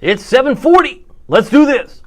It's 7:40. Let's do this.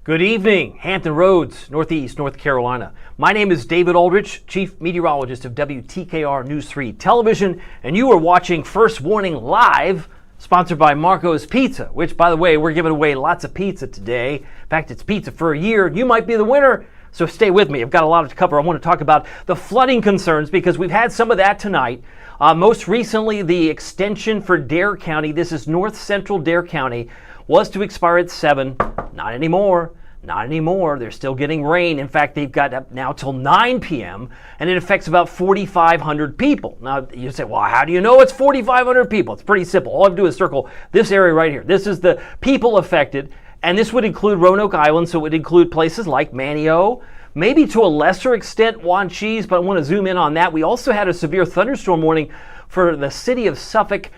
Good evening, Hampton Roads, Northeast, North Carolina. My name is David Aldrich, Chief Meteorologist of WTKR News 3 Television, and you are watching First Warning Live, sponsored by Marco's Pizza, which, by the way, we're giving away lots of pizza today. In fact, it's pizza for a year. You might be the winner, so stay with me. I've got a lot to cover. I want to talk about the flooding concerns because we've had some of that tonight. Most recently, the extension for Dare County, this is north central Dare County, was to expire at 7. Not anymore. Not anymore. They're still getting rain. In fact, they've got up now till 9 p.m., and it affects about 4,500 people. Now, you say, well, how do you know it's 4,500 people? It's pretty simple. All I have to do is circle this area right here. This is the people affected, and this would include Roanoke Island, so it would include places like Manteo, maybe to a lesser extent Wanchese, but I want to zoom in on that. We also had a severe thunderstorm warning for the city of Suffolk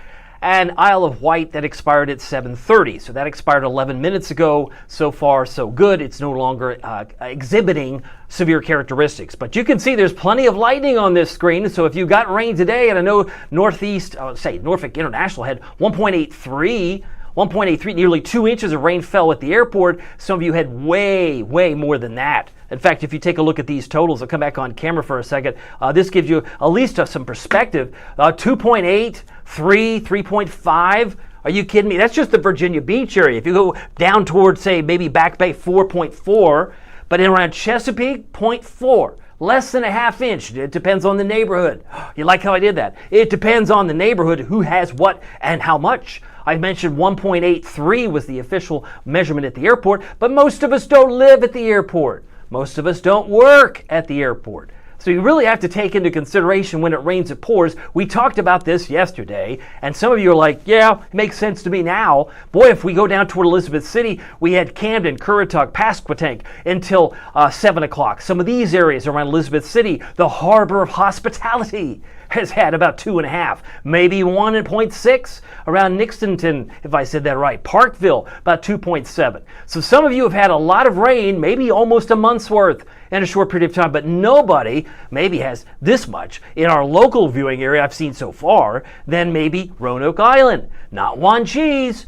and Isle of Wight that expired at 7:30. So that expired 11 minutes ago. So far, so good. It's no longer exhibiting severe characteristics. But you can see there's plenty of lightning on this screen. So if you got rain today, and I know Norfolk International had 1.83, nearly 2 inches of rain fell at the airport. Some of you had way more than that. In fact, if you take a look at these totals, I'll come back on camera for a second. This gives you at least some perspective. 2.8, 3, 3.5. Are you kidding me? That's just the Virginia Beach area. If you go down towards, say, maybe Back Bay, 4.4. But in around Chesapeake, 0.4. Less than a half inch. It depends on the neighborhood. You like how I did that? It depends on the neighborhood, who has what and how much. I mentioned 1.83 was the official measurement at the airport, but most of us don't live at the airport. Most of us don't work at the airport. So you really have to take into consideration when it rains, it pours. We talked about this yesterday, and some of you are like, yeah, it makes sense to me now. Boy, if we go down toward Elizabeth City, we had Camden, Currituck, Pasquotank until 7 o'clock. Some of these areas around Elizabeth City, the harbor of hospitality, has had about 2.5, maybe 1.6 around Nixonton, if I said that right. Parkville, about 2.7. So some of you have had a lot of rain, maybe almost a month's worth in a short period of time, but nobody maybe has this much in our local viewing area I've seen so far than maybe Roanoke Island. Not Wanchese.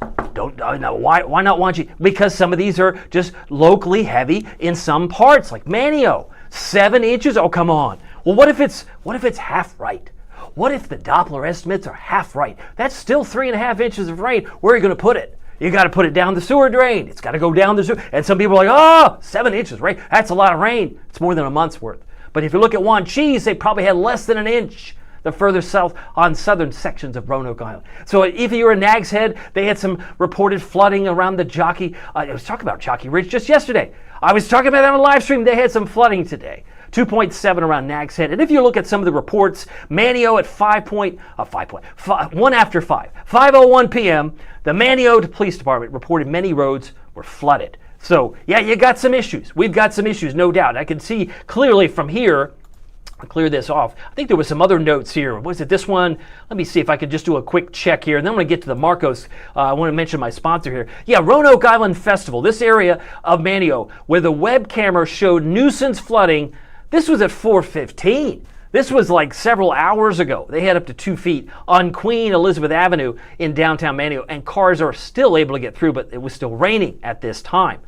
Why not Wanchese? Because some of these are just locally heavy in some parts, like Manteo. 7 inches? Oh, come on. Well, what if it's half right? What if the Doppler estimates are half right? That's still 3.5 inches of rain. Where are you going to put it? You got to put it down the sewer drain. It's got to go down the sewer. And some people are like, 7 inches, right? That's a lot of rain. It's more than a month's worth. But if you look at Wanchese, they probably had less than an inch the further south on southern sections of Roanoke Island. So if you're in Nags Head, they had some reported flooding around the Jockey. I was talking about Jockey Ridge just yesterday. I was talking about that on a live stream. They had some flooding today. 2.7 around Nags Head. And if you look at some of the reports, Manteo at 1 after 5, 5:01 p.m., the Manteo Police Department reported many roads were flooded. So, yeah, you got some issues. We've got some issues, no doubt. I can see clearly from here. I'll clear this off. I think there was some other notes here. Was it this one? Let me see if I could just do a quick check here. And then I'm going to get to the Marcos. I want to mention my sponsor here. Yeah, Roanoke Island Festival. This area of Manteo where the web camera showed nuisance flooding. This was at 4:15. This was like several hours ago. They had up to 2 feet on Queen Elizabeth Avenue in downtown Manteo, and cars are still able to get through, but it was still raining at this time.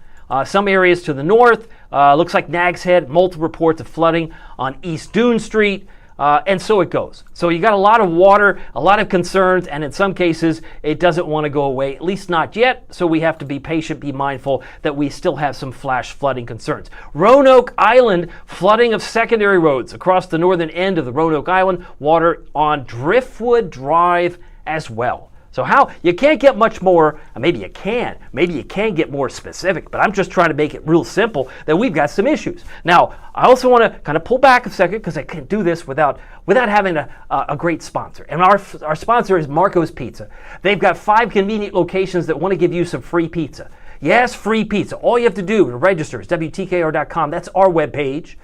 Some areas to the north, looks like Nags Head, multiple reports of flooding on East Dune Street, and so it goes. So you got a lot of water, a lot of concerns, and in some cases, it doesn't want to go away, at least not yet, so we have to be patient, be mindful that we still have some flash flooding concerns. Roanoke Island, flooding of secondary roads across the northern end of the Roanoke Island, water on Driftwood Drive as well. So how, you can't get much more, maybe you can get more specific, but I'm just trying to make it real simple that we've got some issues. Now, I also want to kind of pull back a second because I can't do this without having a great sponsor. And our sponsor is Marco's Pizza. They've got 5 convenient locations that want to give you some free pizza. Yes, free pizza. All you have to do to register is WTKR.com. That's our webpage.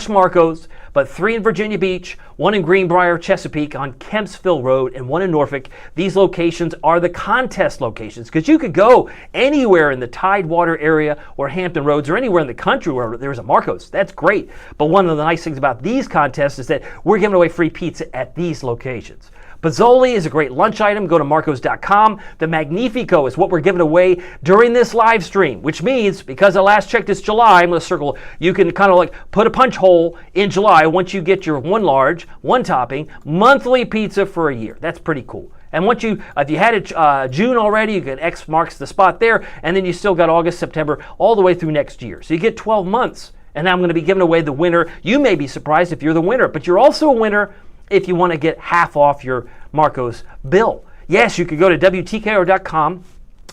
Marcos, but 3 in Virginia Beach, 1 in Greenbrier, Chesapeake on Kempsville Road, and 1 in Norfolk. These locations are the contest locations because you could go anywhere in the Tidewater area or Hampton Roads or anywhere in the country where there's a Marcos. That's great. But one of the nice things about these contests is that we're giving away free pizza at these locations. Pozzoli is a great lunch item. Go to marcos.com. The Magnifico is what we're giving away during this live stream, which means because I last checked it's July, I'm going to circle, you can kind of like put a punch hole in July once you get your 1 large, 1 topping, monthly pizza for a year. That's pretty cool. And once if you had it June already, you get X marks the spot there, and then you still got August, September, all the way through next year. So you get 12 months. And I'm going to be giving away the winner. You may be surprised if you're the winner, but you're also a winner if you want to get half off your Marcos bill. Yes, you could go to WTKR.com,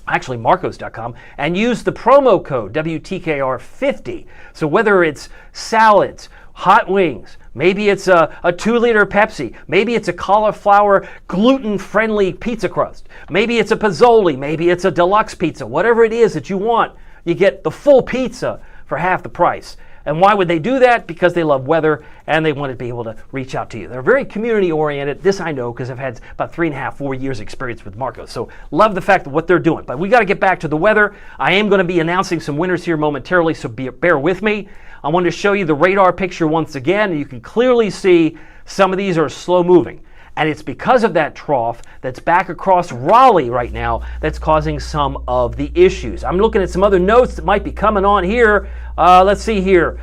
actually Marcos.com, and use the promo code WTKR50. So whether it's salads, hot wings, maybe it's a 2-liter Pepsi, maybe it's a cauliflower gluten-friendly pizza crust, maybe it's a Pozzoli, maybe it's a deluxe pizza, whatever it is that you want, you get the full pizza for half the price. And why would they do that? Because they love weather and they want to be able to reach out to you. They're very community oriented. This I know because I've had about 3.5, 4 years experience with Marcos. So love the fact of what they're doing. But we got to get back to the weather. I am going to be announcing some winners here momentarily, so bear with me. I want to show you the radar picture once again. You can clearly see some of these are slow moving. And it's because of that trough that's back across Raleigh right now that's causing some of the issues. I'm looking at some other notes that might be coming on here. Let's see here.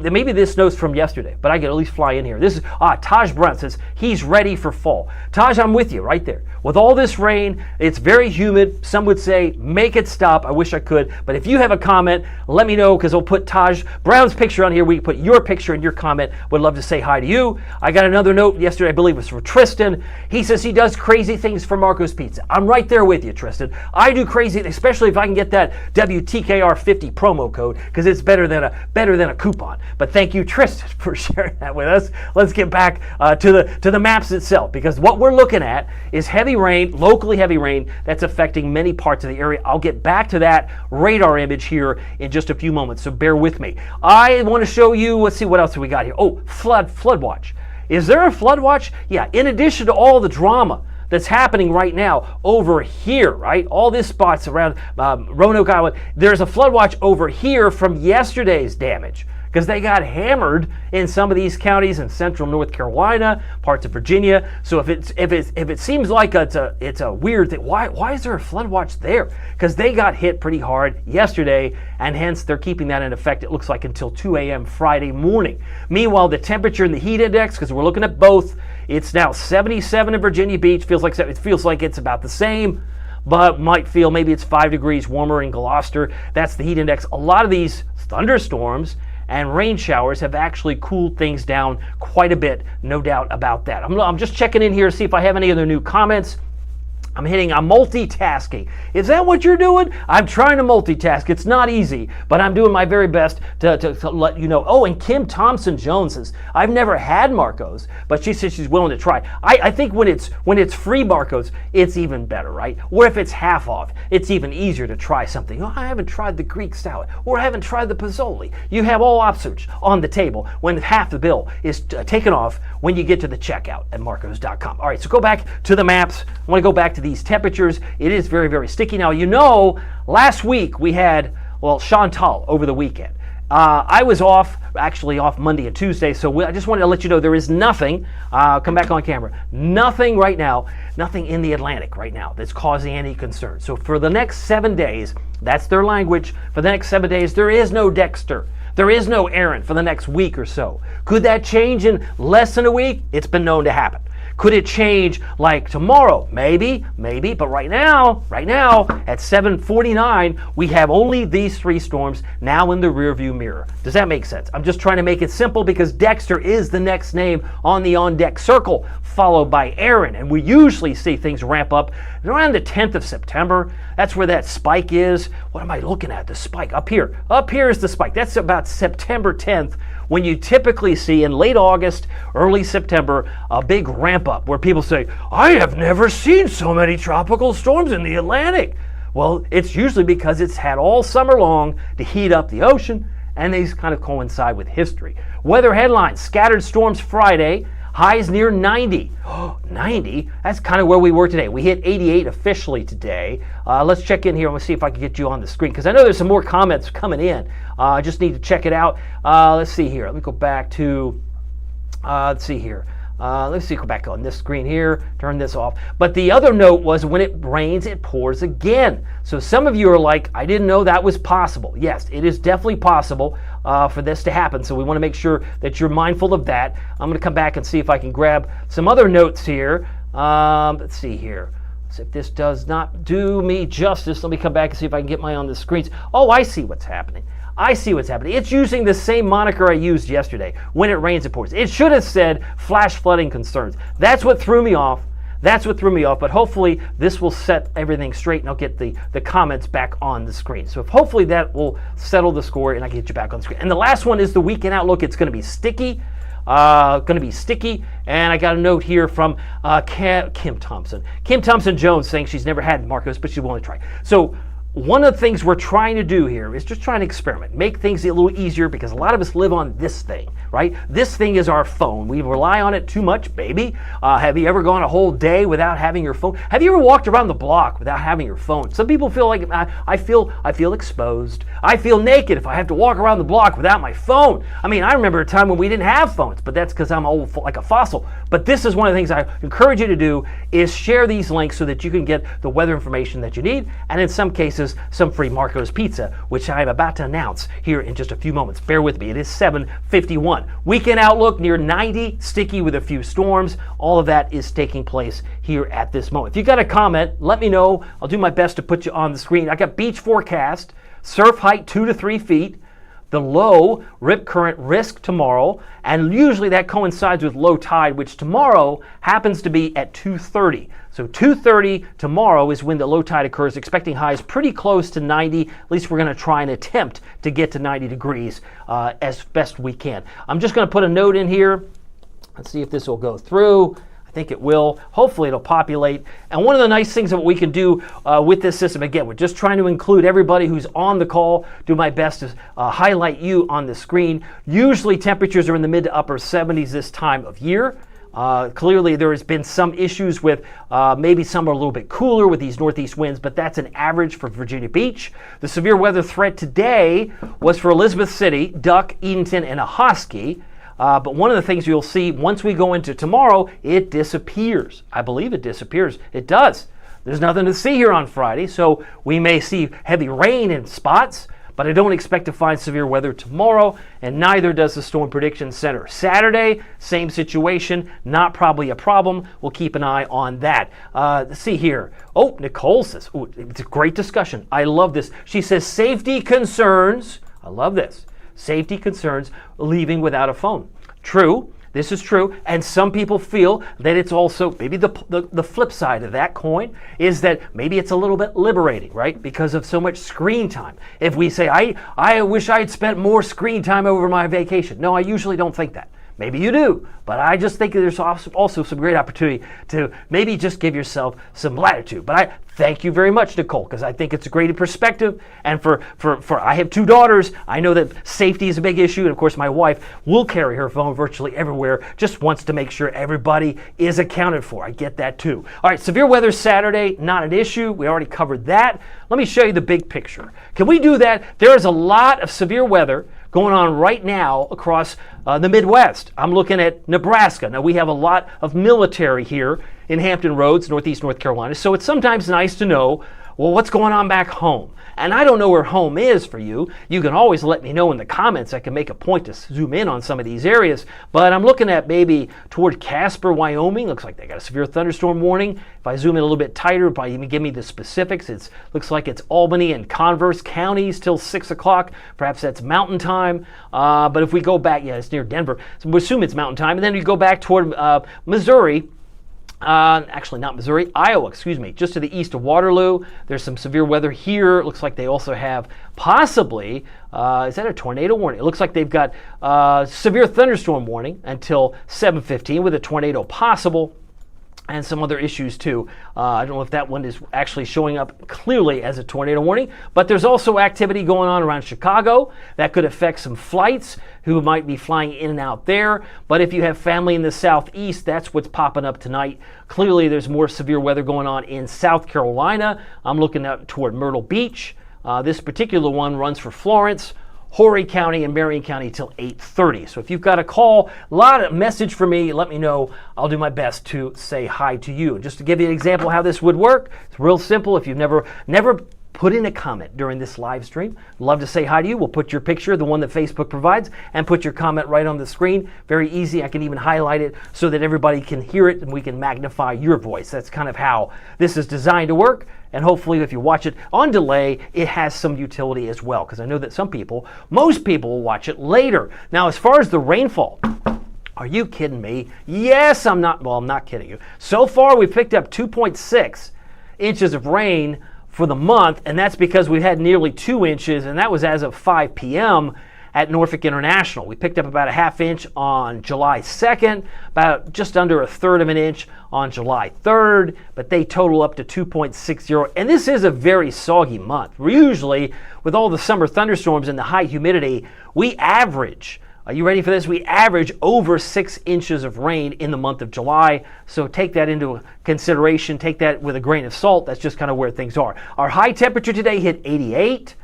Maybe this note's from yesterday, but I can at least fly in here. This is Taj Brown says he's ready for fall. Taj, I'm with you right there. With all this rain, it's very humid. Some would say make it stop. I wish I could, but if you have a comment, let me know because we'll put Taj Brown's picture on here. We can put your picture and your comment. Would love to say hi to you. I got another note yesterday, I believe it was for Tristan. He says he does crazy things for Marcos Pizza. I'm right there with you, Tristan. I do crazy, especially if I can get that WTKR50 promo code because it's better than a coupon. But thank you, Tristan, for sharing that with us. Let's get back to the maps itself because what we're looking at is heavy rain, locally heavy rain that's affecting many parts of the area. I'll get back to that radar image here in just a few moments, so bear with me. I want to show you, let's see what else we got here. Oh, flood watch. Is there a flood watch? Yeah, in addition to all the drama that's happening right now over here, right? All these spots around Roanoke Island, there's a flood watch over here from yesterday's damage because they got hammered in some of these counties in central North Carolina, parts of Virginia. So if it seems like it's a weird thing, why is there a flood watch there? Because they got hit pretty hard yesterday, and hence they're keeping that in effect, it looks like, until 2 a.m. Friday morning. Meanwhile, the temperature and the heat index, because we're looking at both, it's now 77 in Virginia Beach. It feels like it's about the same, but might feel maybe it's 5 degrees warmer in Gloucester. That's the heat index. A lot of these thunderstorms and rain showers have actually cooled things down quite a bit, no doubt about that. I'm just checking in here to see if I have any other new comments. I'm multitasking. Is that what you're doing? I'm trying to multitask. It's not easy, but I'm doing my very best to let you know. Oh, and Kim Thompson-Jones says, I've never had Marcos, but she says she's willing to try. I think when it's free Marcos, it's even better, right? Or if it's half off, it's even easier to try something. Oh, I haven't tried the Greek salad, or I haven't tried the Pozzoli. You have all options on the table when half the bill is taken off when you get to the checkout at marcos.com. All right, so go back to the maps. I want to go back to these temperatures. It is very, very sticky. Now, last week we had, Chantal over the weekend. I was off Monday and Tuesday, so I just wanted to let you know there is nothing, come back on camera, nothing right now, nothing in the Atlantic right now that's causing any concern. So for the next 7 days, that's their language, for the next 7 days, there is no Dexter. There is no Aaron for the next week or so. Could that change in less than a week? It's been known to happen. Could it change like tomorrow? Maybe, but right now at 7:49, we have only these 3 storms now in the rearview mirror. Does that make sense? I'm just trying to make it simple because Dexter is the next name on the on-deck circle, followed by Aaron, and we usually see things ramp up around the 10th of September. That's where that spike is. What am I looking at? The spike up here. Up here is the spike. That's about September 10th. When you typically see in late August, early September, a big ramp up where people say, I have never seen so many tropical storms in the Atlantic. Well, it's usually because it's had all summer long to heat up the ocean and these kind of coincide with history. Weather headlines: scattered storms Friday, highs near 90. 90? That's kind of where we were today. We hit 88 officially today. Let's check in here. I'm going to see if I can get you on the screen, because I know there's some more comments coming in. I just need to check it out. Let's see here. Let me go back to, let's see here. Let's see, go back on this screen here, turn this off. But the other note was, when it rains, it pours again. So some of you are like, I didn't know that was possible. Yes, it is definitely possible for this to happen. So we want to make sure that you're mindful of that. I'm going to come back and see if I can grab some other notes here. Let's see here. So if this does not do me justice, let me come back and see if I can get my on the screens. Oh, I see what's happening. I see what's happening. It's using the same moniker I used yesterday. When it rains, it pours. It should have said flash flooding concerns. That's what threw me off. That's what threw me off. But hopefully this will set everything straight, and I'll get the comments back on the screen. So hopefully that will settle the score, and I can get you back on the screen. And the last one is the weekend outlook. It's going to be sticky. And I got a note here from Kim Thompson. Kim Thompson-Jones saying she's never had Marcos, but she wanted to try. So one of the things we're trying to do here is just trying to experiment, make things a little easier, because a lot of us live on this thing, right? This thing is our phone. We rely on it too much, baby. Have you ever gone a whole day without having your phone? Have you ever walked around the block without having your phone? Some people feel like, I feel exposed. I feel naked if I have to walk around the block without my phone. I mean, I remember a time when we didn't have phones, but that's because I'm old like a fossil. But this is one of the things I encourage you to do, is share these links so that you can get the weather information that you need, and in some cases, some free Marco's Pizza, which I am about to announce here in just a few moments. Bear with me. It is 7:51. Weekend outlook near 90, sticky with a few storms. All of that is taking place here at this moment. If you got a comment, let me know. I'll do my best to put you on the screen. I got beach forecast, surf height 2 to 3 feet. The low, rip current risk tomorrow, and usually that coincides with low tide, which tomorrow happens to be at 2:30. So 2:30 tomorrow is when the low tide occurs, expecting highs pretty close to 90. At least we're going to try and attempt to get to 90 degrees as best we can. I'm just going to put a note in here. Let's see if this will go through. I think it will. Hopefully it'll populate. And one of the nice things that we can do with this system, again, we're just trying to include everybody who's on the call, do my best to highlight you on the screen. Usually temperatures are in the mid to upper 70s this time of year. Clearly there has been some issues with maybe some are a little bit cooler with these northeast winds, but that's an average for Virginia Beach. The severe weather threat today was for Elizabeth City, Duck, Edenton, and Ahoskie. But one of the things you'll see once we go into tomorrow, it disappears. I believe it disappears. It does. There's nothing to see here on Friday, so we may see heavy rain in spots, but I don't expect to find severe weather tomorrow, and neither does the Storm Prediction Center. Saturday, same situation, not probably a problem. We'll keep an eye on that. Let's see here. Oh, Nicole says, oh, it's a great discussion. I love this. She says, safety concerns. I love this. Safety concerns leaving without a phone. True, this is true, and some people feel that it's also, maybe the flip side of that coin is that maybe it's a little bit liberating, right? Because of so much screen time. If we say, I wish I had spent more screen time over my vacation. No, I usually don't think that. Maybe you do, but I just think there's also some great opportunity to maybe just give yourself some latitude. But I thank you very much, Nicole, because I think it's a great perspective. And for I have 2 daughters. I know that safety is a big issue. And of course, my wife will carry her phone virtually everywhere, just wants to make sure everybody is accounted for. I get that too. All right, severe weather Saturday, not an issue. We already covered that. Let me show you the big picture. Can we do that? There is a lot of severe weather going on right now across the Midwest. I'm looking at Nebraska. Now, we have a lot of military here in Hampton Roads, Northeast North Carolina, so it's sometimes nice to know, well, what's going on back home? And I don't know where home is for you. You can always let me know in the comments. I can make a point to zoom in on some of these areas. But I'm looking at maybe toward Casper, Wyoming. Looks like they got a severe thunderstorm warning. If I zoom in a little bit tighter, it'll probably even give me the specifics. It looks like it's Albany and Converse counties till 6 o'clock. Perhaps that's mountain time. But if we go back, yeah, it's near Denver. So we assume it's mountain time. And then you go back toward Missouri. Actually not Missouri, Iowa, excuse me, just to the east of Waterloo. There's some severe weather here. It looks like they also have possibly, is that a tornado warning? It looks like they've got severe thunderstorm warning until 7:15 with a tornado possible. and some other issues too. I don't know if that one is actually showing up clearly as a tornado warning, but there's also activity going on around Chicago that could affect some flights who might be flying in and out there. But if you have family in the southeast, that's what's popping up tonight. Clearly there's more severe weather going on in South Carolina. I'm looking out toward Myrtle Beach. This particular one runs for Florence, Horry County, and Marion County till 8:30. So if you've got a call, a lot of message for me, let me know. I'll do my best to say hi to you. Just to give you an example how this would work, it's real simple. If you've never put in a comment during this live stream, love to say hi to you. We'll put your picture, the one that Facebook provides, and put your comment right on the screen. Very easy. I can even highlight it so that everybody can hear it and we can magnify your voice. That's kind of how this is designed to work. And hopefully if you watch it on delay, it has some utility as well, because I know that most people will watch it later. Now, as far as the rainfall, are you kidding me? Yes, I'm not kidding you. So far, we've picked up 2.6 inches of rain for the month, and that's because we had nearly 2 inches, and that was as of 5 p.m. at Norfolk International. We picked up about a half inch on July 2nd, about just under a third of an inch on July 3rd, but they total up to 2.60. And this is a very soggy month. We're usually, with all the summer thunderstorms and the high humidity, we average, are you ready for this? We average over 6 inches of rain in the month of July. So take that into consideration. Take that with a grain of salt. That's just kind of where things are. Our high temperature today hit 88.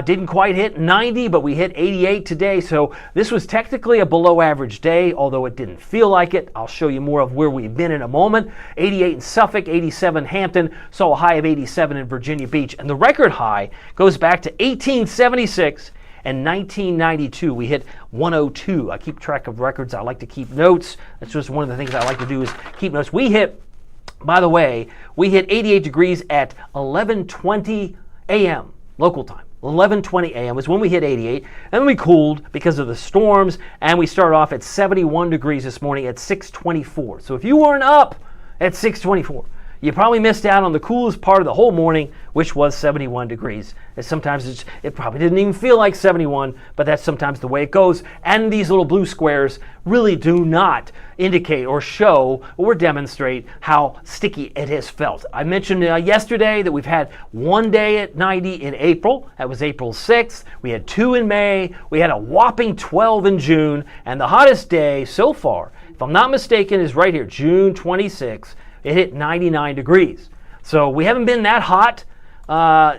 Didn't quite hit 90, but we hit 88 today. So this was technically a below average day, although it didn't feel like it. I'll show you more of where we've been in a moment. 88 in Suffolk, 87 Hampton, saw a high of 87 in Virginia Beach. And the record high goes back to 1876 and 1992. We hit 102. I keep track of records. I like to keep notes. That's just one of the things I like to do is keep notes. By the way, we hit 88 degrees at 11:20 a.m. local time. 11:20 a.m. was when we hit 88, and then we cooled because of the storms, and we started off at 71 degrees this morning at 6:24. So if you weren't up at 6:24, you probably missed out on the coolest part of the whole morning, which was 71 degrees. And sometimes it probably didn't even feel like 71, but that's sometimes the way it goes. And these little blue squares really do not indicate or show or demonstrate how sticky it has felt. I mentioned yesterday that we've had one day at 90 in April. That was April 6th. We had 2 in May. We had a whopping 12 in June. And the hottest day so far, if I'm not mistaken, is right here, June 26th. It hit 99 degrees. So we haven't been that hot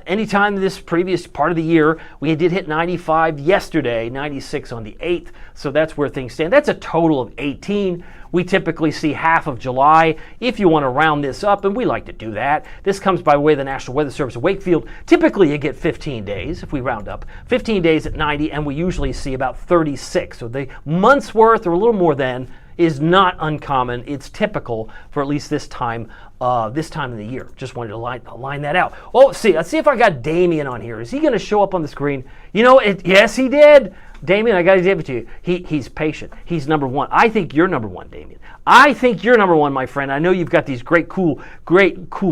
anytime this previous part of the year. We did hit 95 yesterday, 96 on the 8th. So that's where things stand. That's a total of 18. We typically see half of July if you want to round this up, and we like to do that. This comes by way of the National Weather Service of Wakefield. Typically you get 15 days if we round up. 15 days at 90, and we usually see about 36. So the month's worth or a little more than is not uncommon. It's typical for at least this time in the year. Just wanted to line that out. Oh, let's see if I got Damien on here. Is he going to show up on the screen? Yes, he did. Damien, I got to give it to you. He's patient. He's number one. I think you're number one, Damien. I think you're number one, my friend. I know you've got these great, cool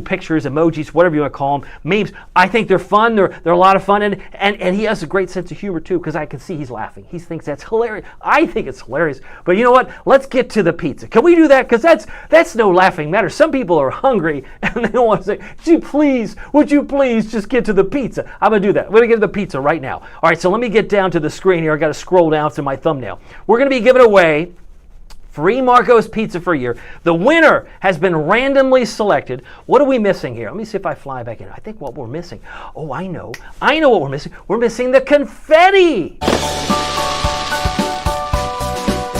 pictures, emojis, whatever you want to call them, memes. I think they're fun. They're a lot of fun, and he has a great sense of humor too, because I can see he's laughing. He thinks that's hilarious. I think it's hilarious. But you know what? Let's get to the pizza. Can we do that? Because that's no laughing matter. Some people are hungry and they don't want to say, would you please just get to the pizza? I'm going to do that. We're going to get to the pizza right now. All right, so let me get down to the screen here. I got to scroll down to my thumbnail. We're going to be giving away free Marco's Pizza for a year. The winner has been randomly selected. What are we missing here? Let me see if I fly back in. I think what we're missing. Oh, I know what we're missing. We're missing the confetti.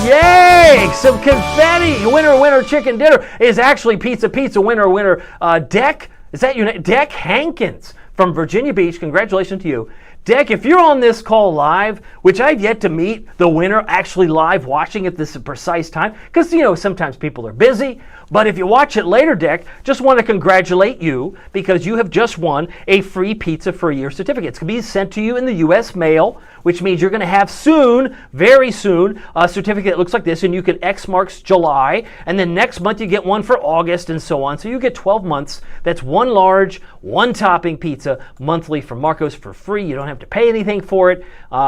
Yay! Some confetti. Winner, chicken dinner is actually pizza, winner, Deck. Is that your name? Deck Hankins from Virginia Beach. Congratulations to you. Deck, if you're on this call live, which I've yet to meet the winner actually live watching at this precise time, because, sometimes people are busy, but if you watch it later, Deck, just want to congratulate you because you have just won a free pizza for a year certificate. It's going to be sent to you in the U.S. mail, which means you're going to have soon, very soon, a certificate that looks like this, and you can X marks July, and then next month you get one for August and so on. So you get 12 months. That's one large, one topping pizza monthly from Marco's for free. You don't have to pay anything for it.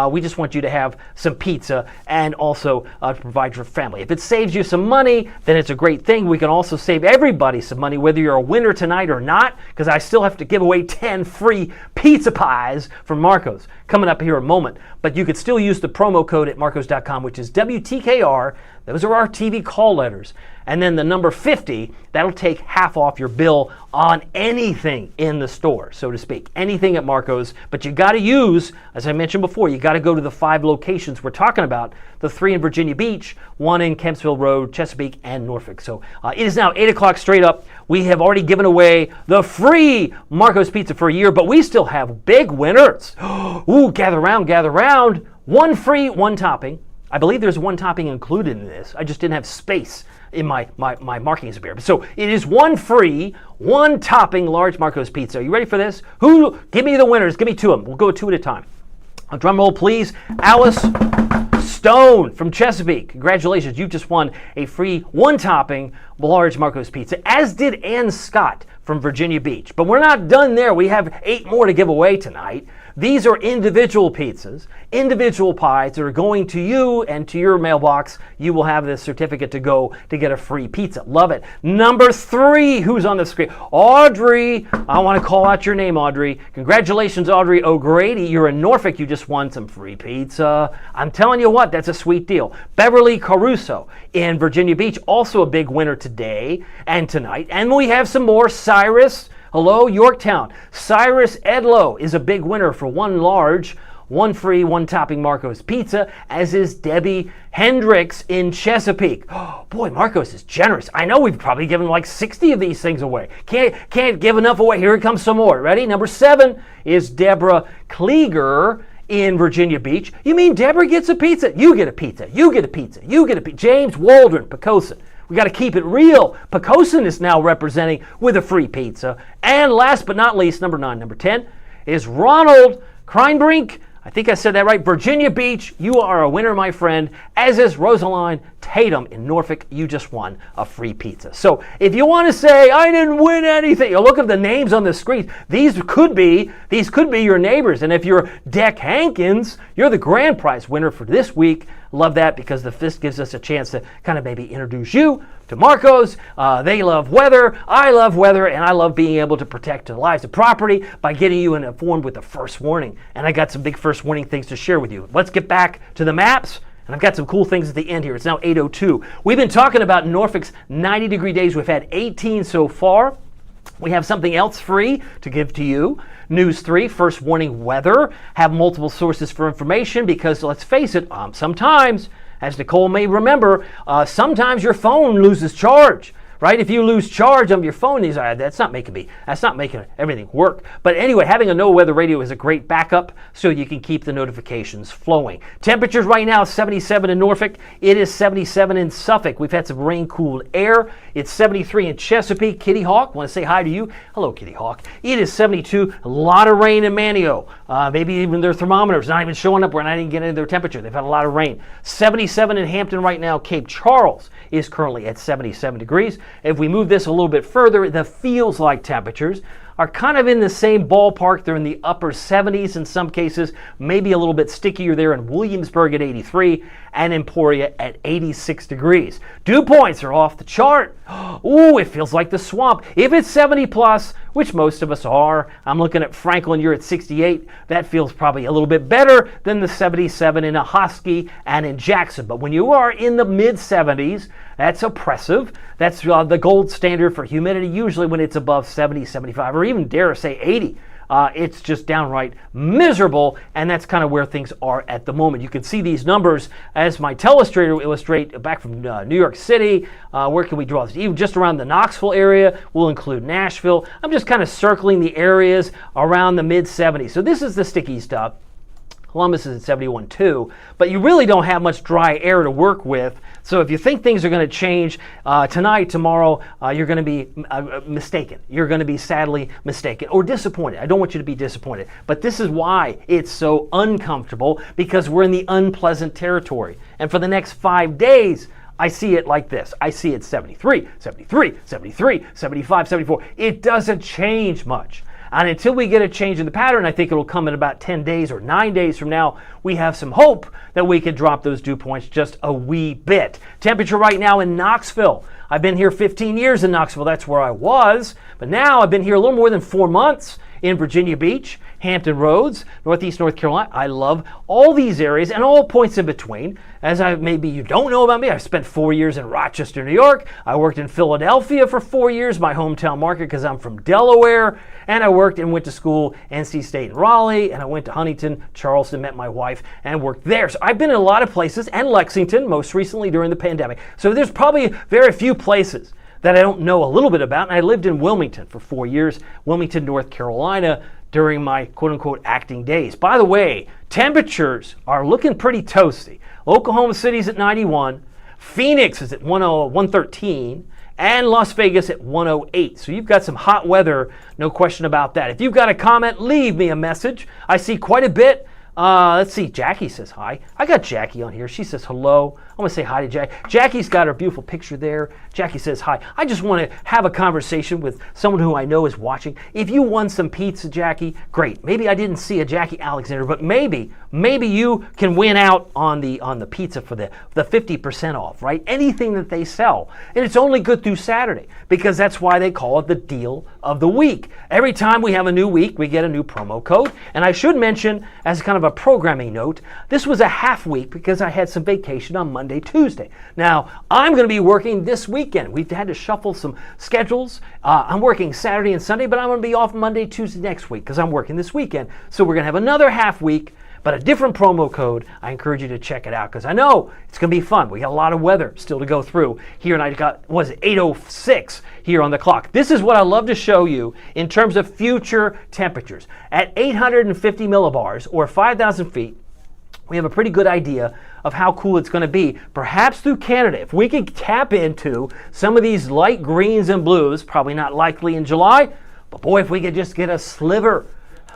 We just want you to have some pizza and also provide your family. If it saves you some money, then it's a great thing. We can also save everybody some money, whether you're a winner tonight or not, because I still have to give away 10 free pizza pies from Marco's coming up here in a moment. But you could still use the promo code at marcos.com, which is WTKR. Those are our TV call letters. And then the number 50, that'll take half off your bill on anything in the store, so to speak. Anything at Marco's. But you got to use, as I mentioned before, you got to go to the 5 locations we're talking about. The 3 in Virginia Beach, 1 in Kempsville Road, Chesapeake, and Norfolk. So it is now 8 o'clock straight up. We have already given away the free Marco's Pizza for a year, but we still have big winners. Ooh, gather round, gather round. 1 free, 1 topping. I believe there's 1 topping included in this. I just didn't have space in my marking spare. So it is 1 free, 1 topping large Marco's Pizza. Are you ready for this? Give me the winners. Give me 2 of them. We'll go 2 at a time. A drum roll, please. Alice Stone from Chesapeake. Congratulations. You just won a free 1 topping large Marco's Pizza, as did Ann Scott from Virginia Beach. But we're not done there. We have 8 more to give away tonight. These are individual pizzas, individual pies that are going to you and to your mailbox. You will have this certificate to go to get a free pizza. Love it. Number 3, who's on the screen? Audrey. I want to call out your name, Audrey. Congratulations, Audrey O'Grady. You're in Norfolk. You just won some free pizza. I'm telling you what, that's a sweet deal. Beverly Caruso in Virginia Beach, also a big winner today and tonight. And we have some more. Cyrus. Hello, Yorktown. Cyrus Edlow is a big winner for 1 large, 1 free, 1 topping Marco's Pizza, as is Debbie Hendricks in Chesapeake. Oh, boy, Marco's is generous. I know we've probably given like 60 of these things away. Can't give enough away. Here comes some more. Ready? Number 7 is Deborah Klieger in Virginia Beach. You mean Deborah gets a pizza? You get a pizza. You get a pizza. You get a pizza. James Waldron, Poquoson. We got to keep it real. Poquoson is now representing with a free pizza. And last but not least, number 9, number 10, is Ronald Kreinbrink. I think I said that right. Virginia Beach, you are a winner, my friend, as is Rosaline Tatum in Norfolk. You just won a free pizza. So if you want to say, I didn't win anything, you look at the names on the screen. These could be your neighbors. And if you're Deck Hankins, you're the grand prize winner for this week. Love that, because this gives us a chance to kind of maybe introduce you to Marco's. They love weather, I love weather, and I love being able to protect the lives of property by getting you informed with the first warning. And I got some big first warning things to share with you. Let's get back to the maps. And I've got some cool things at the end here. It's now 8:02. We've been talking about Norfolk's 90-degree days. We've had 18 so far. We have something else free to give to you. News 3, first warning weather. Have multiple sources for information, because let's face it, sometimes, as Nicole may remember, sometimes your phone loses charge. Right? If you lose charge of your phone, that's not making everything work. But anyway, having a no-weather radio is a great backup, so you can keep the notifications flowing. Temperatures right now, 77 in Norfolk. It is 77 in Suffolk. We've had some rain-cooled air. It's 73 in Chesapeake. Kitty Hawk, want to say hi to you. Hello, Kitty Hawk. It is 72. A lot of rain in Manio. Maybe even their thermometers not even showing up when I didn't get into their temperature. They've had a lot of rain. 77 in Hampton right now. Cape Charles is currently at 77 degrees. If we move this a little bit further, the feels like temperatures are kind of in the same ballpark. They're in the upper 70s in some cases, maybe a little bit stickier there in Williamsburg at 83 and Emporia at 86 degrees. Dew points are off the chart. Ooh, it feels like the swamp. If it's 70 plus, which most of us are, I'm looking at Franklin, you're at 68. That feels probably a little bit better than the 77 in Ahoskie and in Jackson. But when you are in the mid 70s, that's oppressive. That's the gold standard for humidity, usually when it's above 70, 75, or even dare say 80. It's just downright miserable, and that's kind of where things are at the moment. You can see these numbers as my telestrator will illustrate back from New York City. Where can we draw this? Even just around the Knoxville area, we'll include Nashville. I'm just kind of circling the areas around the mid-70s. So this is the sticky stuff. Columbus is at 71 too, but you really don't have much dry air to work with. So if you think things are going to change tonight, tomorrow, you're going to be mistaken. You're going to be sadly mistaken or disappointed. I don't want you to be disappointed, but this is why it's so uncomfortable, because we're in the unpleasant territory. And for the next 5 days, I see it like this. I see it 73, 73, 73, 75, 74. It doesn't change much. And until we get a change in the pattern, I think it'll come in about 10 days or 9 days from now, we have some hope that we can drop those dew points just a wee bit. Temperature right now in Knoxville. I've been here 15 years in Knoxville. That's where I was. But now I've been here a little more than 4 months in Virginia Beach, Hampton Roads, Northeast North Carolina. I love all these areas and all points in between. As maybe you don't know about me, I've spent 4 years in Rochester, New York. I worked in Philadelphia for 4 years, my hometown market, because I'm from Delaware. And I worked and went to school, NC State in Raleigh, and I went to Huntington, Charleston, met my wife, and worked there. So I've been in a lot of places, and Lexington, most recently during the pandemic. So there's probably very few places that I don't know a little bit about. And I lived in Wilmington for 4 years, Wilmington, North Carolina, during my quote-unquote acting days. By the way, temperatures are looking pretty toasty. Oklahoma City's at 91, Phoenix is at 113, and Las Vegas at 108. So you've got some hot weather, no question about that. If you've got a comment, leave me a message. I see quite a bit. Let's see, Jackie says hi. I got Jackie on here. She says hello. I want to say hi to Jackie. Jackie's got her beautiful picture there. Jackie says hi. I just want to have a conversation with someone who I know is watching. If you won some pizza, Jackie, great. Maybe I didn't see a Jackie Alexander, but maybe you can win out on the pizza for the 50% off, right? Anything that they sell. And it's only good through Saturday, because that's why they call it the deal of the week. Every time we have a new week, we get a new promo code. And I should mention, as kind of a programming note, this was a half week because I had some vacation on Monday, Tuesday. Now, I'm going to be working this weekend. We've had to shuffle some schedules. I'm working Saturday and Sunday, but I'm going to be off Monday, Tuesday next week because I'm working this weekend. So we're going to have another half week, but a different promo code. I encourage you to check it out because I know it's going to be fun. We got a lot of weather still to go through here, and I got, 8:06 here on the clock. This is what I love to show you in terms of future temperatures. At 850 millibars, or 5,000 feet, we have a pretty good idea of how cool it's going to be, perhaps through Canada. If we could tap into some of these light greens and blues, probably not likely in July, but boy, if we could just get a sliver.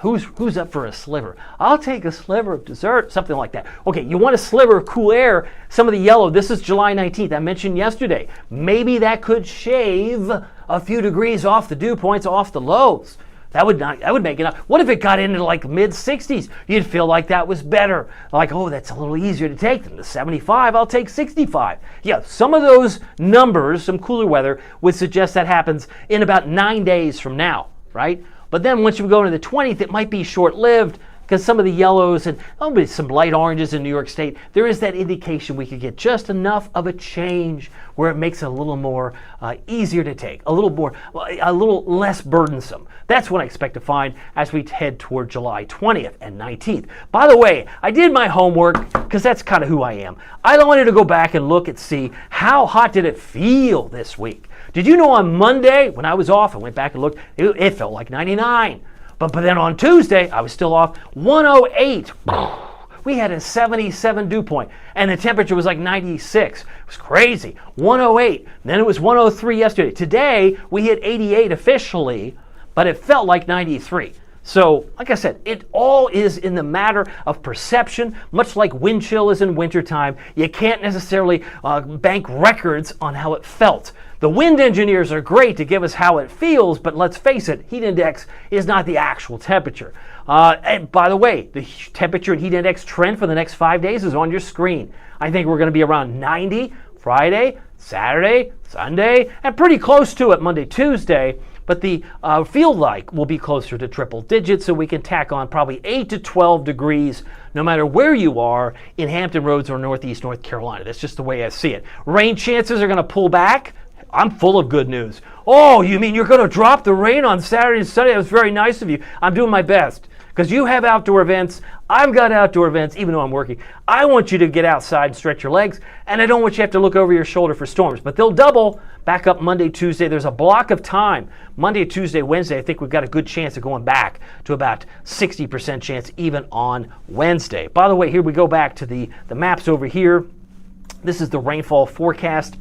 Who's up for a sliver? I'll take a sliver of dessert, something like that. Okay, you want a sliver of cool air, some of the yellow. This is July 19th. I mentioned yesterday. Maybe that could shave a few degrees off the dew points, off the lows. That would make it up. What if it got into like mid-60s? You'd feel like that was better. Like, oh, that's a little easier to take than the 75. I'll take 65. Yeah, some of those numbers, some cooler weather, would suggest that happens in about 9 days from now, right? But then once you go into the 20th, it might be short-lived because some of the yellows and some light oranges in New York State, there is that indication we could get just enough of a change where it makes it a little more easier to take, a little less burdensome. That's what I expect to find as we head toward July 20th and 19th. By the way, I did my homework because that's kind of who I am. I wanted to go back and look and see how hot did it feel this week. Did you know on Monday, when I was off, I went back and looked, it felt like 99. But then on Tuesday, I was still off, 108. We had a 77 dew point, and the temperature was like 96. It was crazy. 108. Then it was 103 yesterday. Today, we hit 88 officially, but it felt like 93. So, like I said, it all is in the matter of perception, much like wind chill is in wintertime. You can't necessarily bank records on how it felt. The wind engineers are great to give us how it feels, but let's face it, heat index is not the actual temperature. And by the way, the temperature and heat index trend for the next 5 days is on your screen. I think we're going to be around 90 Friday, Saturday, Sunday, and pretty close to it Monday, Tuesday. But the feel like will be closer to triple digits, so we can tack on probably 8 to 12 degrees no matter where you are in Hampton Roads or Northeast North Carolina. That's just the way I see it. Rain chances are going to pull back. I'm full of good news. Oh, you mean you're going to drop the rain on Saturday and Sunday? That was very nice of you. I'm doing my best. Because you have outdoor events, I've got outdoor events, even though I'm working. I want you to get outside and stretch your legs, and I don't want you to have to look over your shoulder for storms. But they'll double back up Monday, Tuesday. There's a block of time. Monday, Tuesday, Wednesday, I think we've got a good chance of going back to about 60% chance even on Wednesday. By the way, here we go back to the maps over here. This is the rainfall forecast.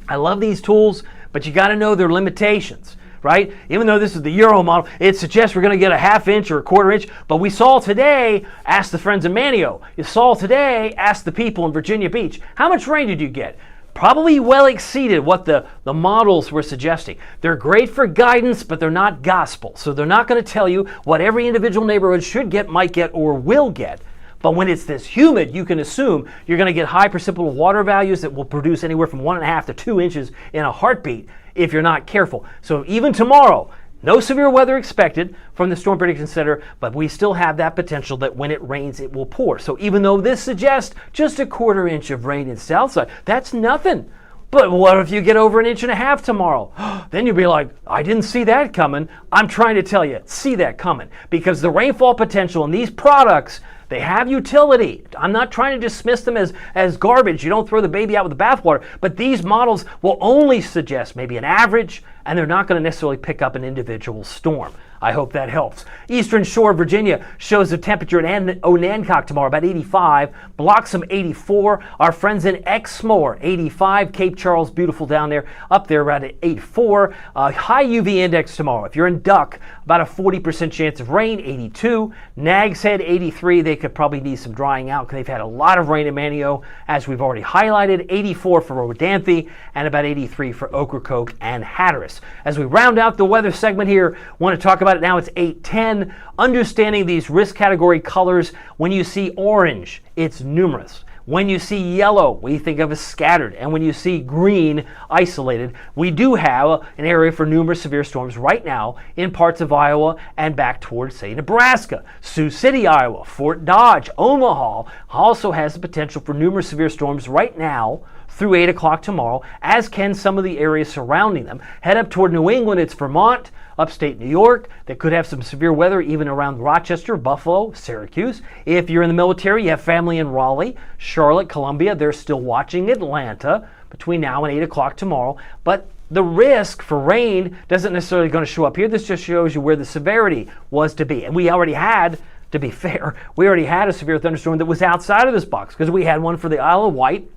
I love these tools, but you got to know their limitations. Right? Even though this is the Euro model, it suggests we're going to get a half inch or a quarter inch. But we saw today, ask the friends in Manio. You saw today, ask the people in Virginia Beach. How much rain did you get? probably well exceeded what the models were suggesting. They're great for guidance, but they're not gospel. So they're not going to tell you what every individual neighborhood should get, might get, or will get. But when it's this humid, you can assume you're going to get high precipitable water values that will produce anywhere from 1.5 to 2 inches in a heartbeat if you're not careful. So even tomorrow, no severe weather expected from the Storm Prediction Center, but we still have that potential that when it rains, it will pour. So even though this suggests just a 1/4 inch of rain in Southside, that's nothing. But what if you get over 1.5 inches tomorrow? Then you'll be like, I didn't see that coming. I'm trying to tell you, see that coming. Because the rainfall potential in these products, they have utility. I'm not trying to dismiss them as garbage. You don't throw the baby out with the bathwater. But these models will only suggest maybe an average, and they're not going to necessarily pick up an individual storm. I hope that helps. Eastern Shore, Virginia shows the temperature at Onancock tomorrow, about 85. Bloxham, 84. Our friends in Exmoor, 85. Cape Charles, beautiful down there, up there around 84. High UV index tomorrow. If you're in Duck, about a 40% chance of rain, 82. Nags Head, 83. They could probably need some drying out because they've had a lot of rain in Manio, as we've already highlighted. 84 for Rodanthe, and about 83 for Ocracoke and Hatteras. As we round out the weather segment here, want to talk about it now. It's 8:10. Understanding these risk category colors. When you see orange, it's numerous. When you see yellow, we think of as scattered. And when you see green, isolated, we do have an area for numerous severe storms right now in parts of Iowa and back towards, say, Nebraska. Sioux City, Iowa, Fort Dodge, Omaha also has the potential for numerous severe storms right now through 8 o'clock tomorrow, as can some of the areas surrounding them. Head up toward New England, it's Vermont, upstate New York, that could have some severe weather even around Rochester, Buffalo, Syracuse. If you're in the military, you have family in Raleigh, Charlotte, Columbia, they're still watching Atlanta between now and 8 o'clock tomorrow. But the risk for rain doesn't necessarily going to show up here. This just shows you where the severity was to be. And we already had, to be fair, we already had a severe thunderstorm that was outside of this box because we had one for the Isle of Wight,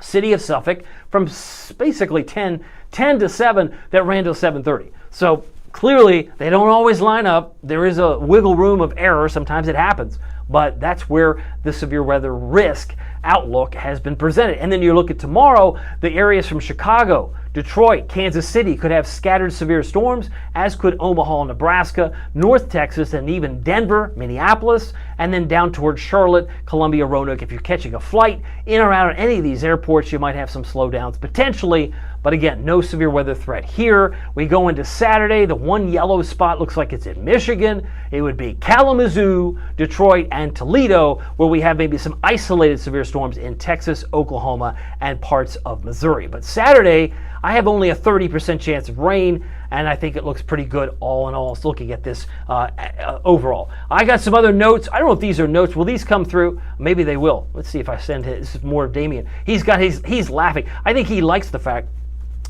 city of Suffolk, from basically 10 to 7 that ran till 7:30. So clearly, they don't always line up. There is a wiggle room of error. Sometimes it happens. But that's where the severe weather risk outlook has been presented. And then you look at tomorrow, the areas from Chicago, Detroit, Kansas City could have scattered severe storms, as could Omaha, Nebraska, North Texas, and even Denver, Minneapolis, and then down towards Charlotte, Columbia, Roanoke. If you're catching a flight in or out of any of these airports, you might have some slowdowns potentially. But again, no severe weather threat here. We go into Saturday. The one yellow spot looks like it's in Michigan. It would be Kalamazoo, Detroit, and Toledo, where we have maybe some isolated severe storms in Texas, Oklahoma, and parts of Missouri. But Saturday, I have only a 30% chance of rain, and I think it looks pretty good all in all, looking at this overall. I got some other notes. I don't know if these are notes. Will these come through? Maybe they will. Let's see if I send it. This is more of Damien. He's laughing. I think he likes the fact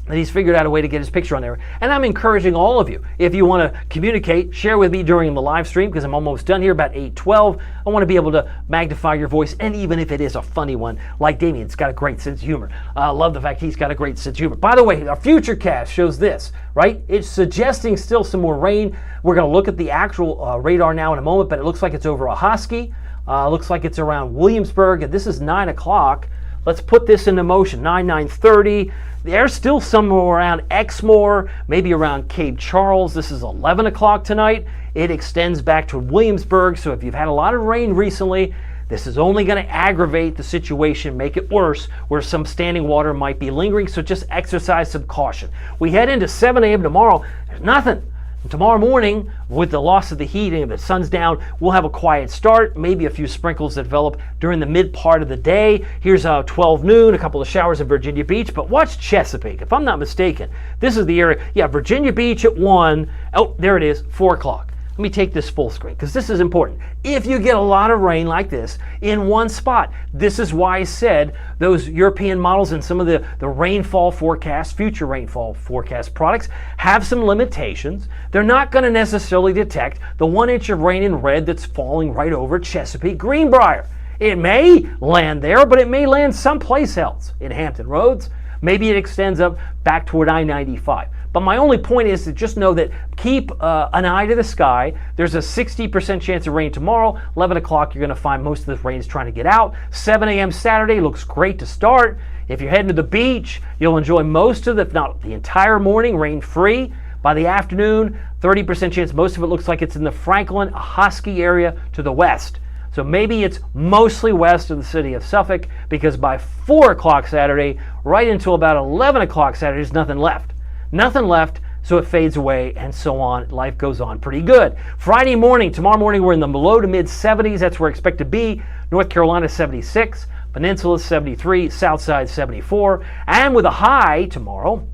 that he's figured out a way to get his picture on there. And I'm encouraging all of you, if you want to communicate, share with me during the live stream, because I'm almost done here, about 8:12. I want to be able to magnify your voice, and even if it is a funny one, like Damien's got a great sense of humor. I love the fact he's got a great sense of humor. By the way, our future cast shows this, right? It's suggesting still some more rain. We're going to look at the actual radar now in a moment, but it looks like it's over Ahoskie. Looks like it's around Williamsburg, and this is 9 o'clock. Let's put this into motion. 9:30. There's still somewhere around Exmoor, maybe around Cape Charles. This is 11 o'clock tonight. It extends back to Williamsburg. So if you've had a lot of rain recently, this is only going to aggravate the situation, make it worse, where some standing water might be lingering. So just exercise some caution. We head into 7 a.m. tomorrow. There's nothing. Tomorrow morning, with the loss of the heat and the sun's down, we'll have a quiet start, maybe a few sprinkles that develop during the mid part of the day. Here's 12 noon, a couple of showers in Virginia Beach, but watch Chesapeake. If I'm not mistaken, this is the area. Yeah, Virginia Beach at 1. Oh, there it is, 4 o'clock. Let me take this full screen because this is important. If you get a lot of rain like this in one spot, this is why I said those European models and some of the rainfall forecast, future rainfall forecast products have some limitations. They're not going to necessarily detect the 1 inch of rain in red that's falling right over Chesapeake Greenbrier. It may land there, but it may land someplace else in Hampton Roads. Maybe it extends up back toward I-95. But my only point is to just know that keep an eye to the sky. There's a 60% chance of rain tomorrow. 11 o'clock, you're going to find most of the rain is trying to get out. 7 a.m. Saturday looks great to start. If you're heading to the beach, you'll enjoy most of it, if not the entire morning, rain-free. By the afternoon, 30% chance, most of it looks like it's in the Franklin, Ahoskie area to the west. So maybe it's mostly west of the city of Suffolk, because by 4 o'clock Saturday, right until about 11 o'clock Saturday, there's nothing left. Nothing left, so it fades away, and so on. Life goes on pretty good. Friday morning, tomorrow morning, we're in the low to mid 70s. That's where I expect to be. North Carolina, 76. Peninsula, 73. Southside, 74. And with a high tomorrow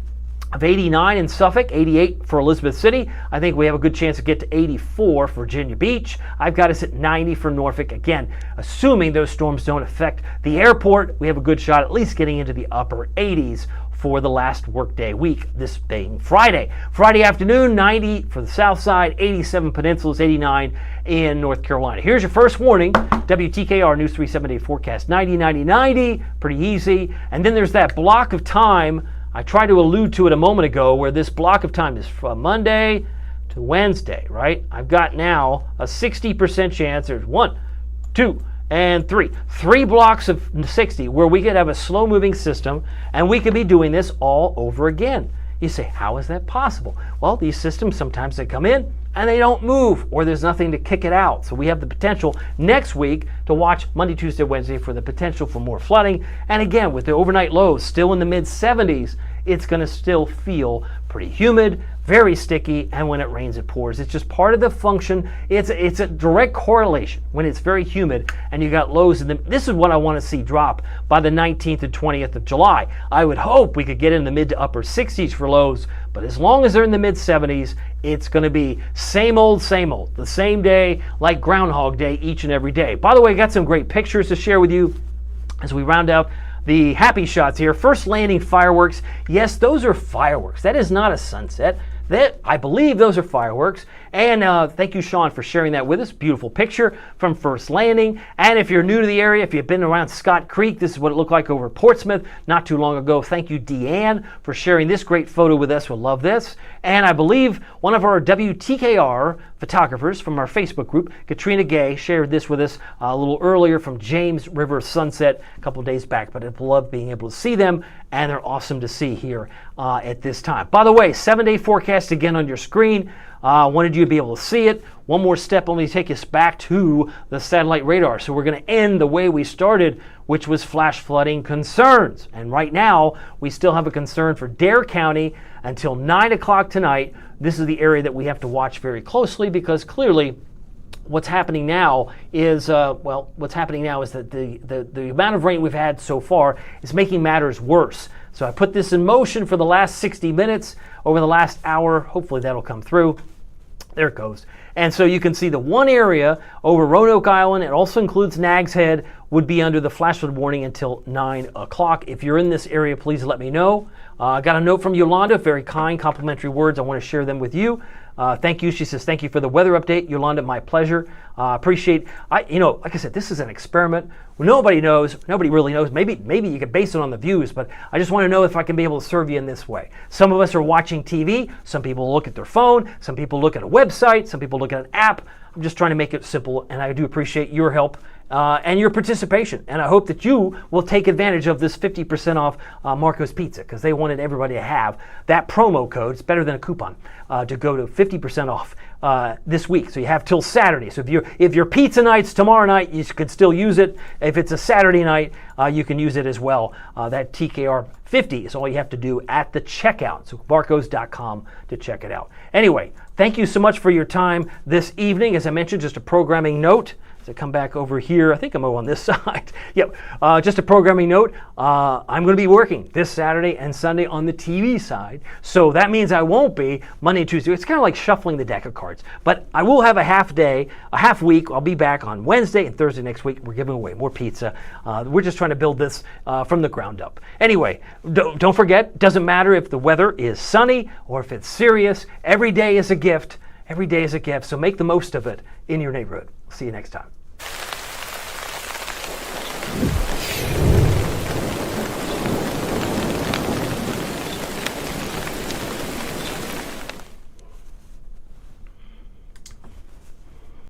of 89 in Suffolk, 88 for Elizabeth City. I think we have a good chance to get to 84 for Virginia Beach. I've got us at 90 for Norfolk. Again, assuming those storms don't affect the airport, we have a good shot at least getting into the upper 80s for the last workday week, this being Friday. Friday afternoon, 90 for the south side, 87 peninsulas, 89 in North Carolina. Here's your first warning. WTKR News 3 7-day forecast. 90, 90, 90, pretty easy. And then there's that block of time. I tried to allude to it a moment ago, where this block of time is from Monday to Wednesday, right? I've got now a 60% chance. There's 1, 2, and 3. 3 blocks of 60 where we could have a slow-moving system, and we could be doing this all over again. You say, how is that possible? Well, these systems, sometimes they come in and they don't move, or there's nothing to kick it out. So we have the potential next week to watch Monday, Tuesday, Wednesday for the potential for more flooding. And again, with the overnight lows still in the mid 70s, it's going to still feel pretty humid, very sticky, and when it rains, it pours. It's just part of the function. It's a direct correlation when it's very humid and you got lows in them. This is what I want to see drop by the 19th and 20th of July. I would hope we could get in the mid to upper 60s for lows, but as long as they're in the mid 70s, it's going to be same old, the same day, like Groundhog Day each and every day. By the way, I got some great pictures to share with you as we round out the happy shots here. First landing fireworks. Yes, those are fireworks. That is not a sunset. I believe those are fireworks. And thank you, Sean, for sharing that with us. Beautiful picture from first landing. And if you're new to the area, if you've been around Scott Creek, this is what it looked like over Portsmouth not too long ago. Thank you, Deanne, for sharing this great photo with us. We'll love this. And I believe one of our WTKR photographers from our Facebook group, Katrina Gay, shared this with us a little earlier from James River Sunset a couple days back. But I'd love being able to see them, and they're awesome to see here at this time. By the way, 7-day forecast again on your screen. Wanted you to be able to see it. One more step, let me take us back to the satellite radar. So we're going to end the way we started, which was flash flooding concerns. And right now, we still have a concern for Dare County until 9 o'clock tonight. This is the area that we have to watch very closely, because clearly what's happening now is, that the amount of rain we've had so far is making matters worse. So I put this in motion for the last 60 minutes over the last hour. Hopefully that'll come through. There it goes. And so you can see the one area over Roanoke Island, it also includes Nags Head, would be under the flash flood warning until 9 o'clock. If you're in this area, please let me know. I got a note from Yolanda, very kind, complimentary words. I want to share them with you. Thank you. She says, thank you for the weather update. Yolanda, my pleasure. Appreciate, like I said, this is an experiment. Nobody knows. Nobody really knows. Maybe you could base it on the views, but I just want to know if I can be able to serve you in this way. Some of us are watching TV. Some people look at their phone. Some people look at a website. Some people look at an app. I'm just trying to make it simple, and I do appreciate your help and your participation. And I hope that you will take advantage of this 50% off Marco's Pizza, because they wanted everybody to have that promo code. It's better than a coupon to go to 50% off this week. So you have till Saturday. So if your pizza night's tomorrow night, you could still use it. If it's a Saturday night, you can use it as well. That TKR 50 is all you have to do at the checkout. So barcos.com to check it out. Anyway, thank you so much for your time this evening. As I mentioned, just a programming note. As I come back over here, I think I'm over on this side. Yep, just a programming note. I'm going to be working this Saturday and Sunday on the TV side. So that means I won't be Monday and Tuesday. It's kind of like shuffling the deck of cards. But I will have a half week. I'll be back on Wednesday and Thursday next week. We're giving away more pizza. We're just trying to build this from the ground up. Anyway, don't forget, doesn't matter if the weather is sunny or if it's serious. Every day is a gift. Every day is a gift. So make the most of it in your neighborhood. See you next time.